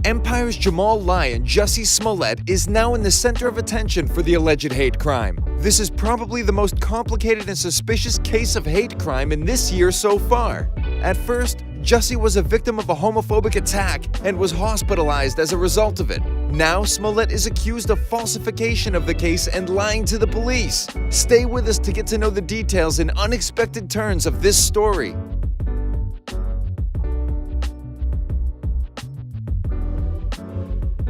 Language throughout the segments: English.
Empire's Jamal lion Jussie Smollett is now in the center of attention for the alleged hate crime. This is probably the most complicated and suspicious case of hate crime in this year so far. At first, Jussie was a victim of a homophobic attack and was hospitalized as a result of it. Now, Smollett is accused of falsification of the case and lying to the police. Stay with us to get to know the details and unexpected turns of this story.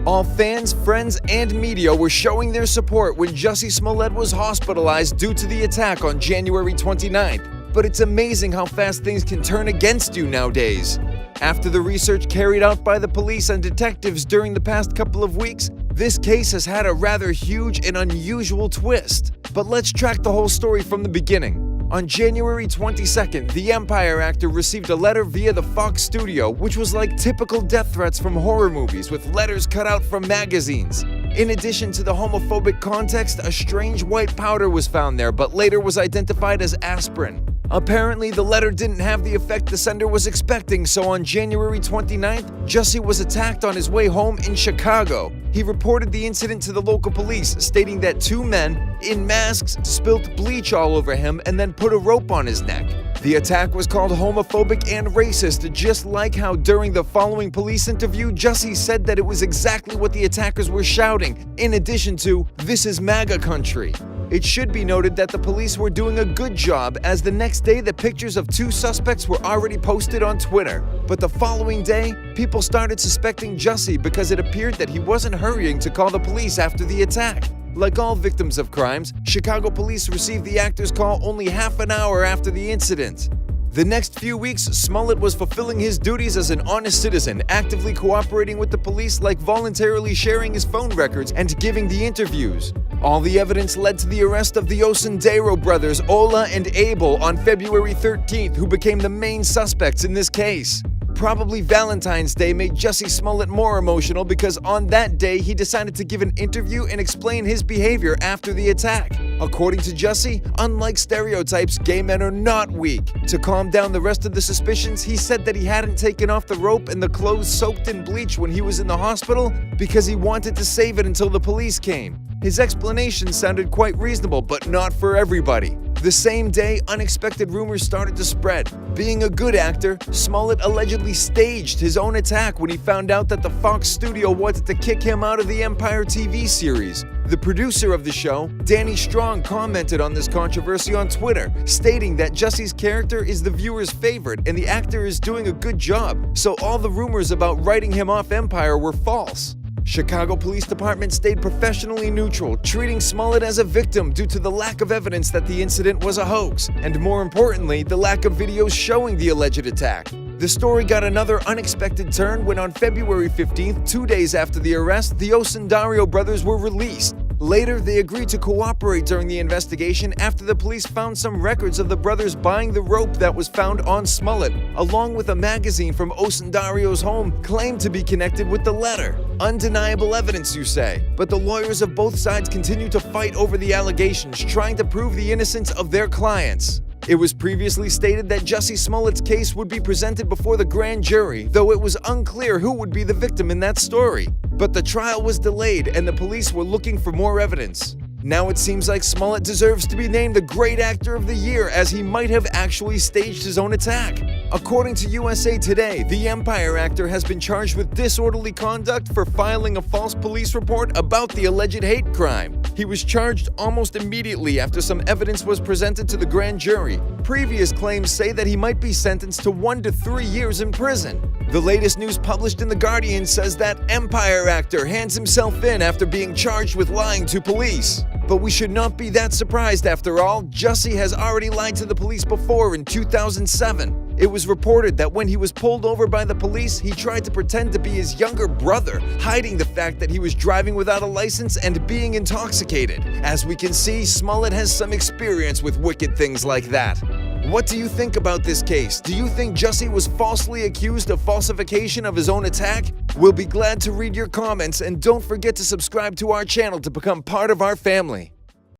All fans, friends, and media were showing their support when Jussie Smollett was hospitalized due to the attack on January 29th. But it's amazing how fast things can turn against you nowadays. After the research carried out by the police and detectives during the past couple of weeks, this case has had a rather huge and unusual twist. But let's track the whole story from the beginning. On January 22nd, the Empire actor received a letter via the Fox studio, which was like typical death threats from horror movies with letters cut out from magazines. In addition to the homophobic context, a strange white powder was found there, but later was identified as aspirin. Apparently, the letter didn't have the effect the sender was expecting, so on January 29th, Jussie was attacked on his way home in Chicago. He reported the incident to the local police, stating that two men in masks spilt bleach all over him and then put a rope on his neck. The attack was called homophobic and racist, just like how during the following police interview, Jussie said that it was exactly what the attackers were shouting, in addition to, "This is Magga country." It should be noted that the police were doing a good job, as the next day the pictures of two suspects were already posted on Twitter. But the following day, people started suspecting Jussie because it appeared that he wasn't hurrying to call the police after the attack. Like all victims of crimes, Chicago police received the actor's call only half an hour after the incident. The next few weeks, Smollett was fulfilling his duties as an honest citizen, actively cooperating with the police, like voluntarily sharing his phone records and giving the interviews. All the evidence led to the arrest of the Osundaro brothers, Ola and Abel, on February 13th, who became the main suspects in this case. Probably Valentine's Day made Jussie Smollett more emotional because on that day he decided to give an interview and explain his behavior after the attack. According to Jussie, unlike stereotypes, gay men are not weak. To calm down the rest of the suspicions, he said that he hadn't taken off the rope and the clothes soaked in bleach when he was in the hospital because he wanted to save it until the police came. His explanation sounded quite reasonable, but not for everybody. The same day, unexpected rumors started to spread. Being a good actor, Smollett allegedly staged his own attack when he found out that the Fox studio wanted to kick him out of the Empire TV series. The producer of the show, Danny Strong, commented on this controversy on Twitter, stating that Jussie's character is the viewer's favorite and the actor is doing a good job, so all the rumors about writing him off Empire were false. Chicago Police Department stayed professionally neutral, treating Smollett as a victim due to the lack of evidence that the incident was a hoax, and more importantly, the lack of videos showing the alleged attack. The story got another unexpected turn when on February 15th, 2 days after the arrest, the Osundaro brothers were released. Later, they agreed to cooperate during the investigation after the police found some records of the brothers buying the rope that was found on Smollett, along with a magazine from Osundario's home claimed to be connected with the letter. Undeniable evidence, you say, but the lawyers of both sides continue to fight over the allegations, trying to prove the innocence of their clients. It was previously stated that Jussie Smollett's case would be presented before the grand jury, though it was unclear who would be the victim in that story. But the trial was delayed and the police were looking for more evidence. Now it seems like Smollett deserves to be named the Great Actor of the Year, as he might have actually staged his own attack. According to USA Today, the Empire actor has been charged with disorderly conduct for filing a false police report about the alleged hate crime. He was charged almost immediately after some evidence was presented to the grand jury. Previous claims say that he might be sentenced to 1 to 3 years in prison. The latest news published in The Guardian says that Empire actor hands himself in after being charged with lying to police. But we should not be that surprised after all. Jussie has already lied to the police before in 2007. It was reported that when he was pulled over by the police, he tried to pretend to be his younger brother, hiding the fact that he was driving without a license and being intoxicated. As we can see, Smollett has some experience with wicked things like that. What do you think about this case? Do you think Jussie was falsely accused of falsification of his own attack? We'll be glad to read your comments, and don't forget to subscribe to our channel to become part of our family.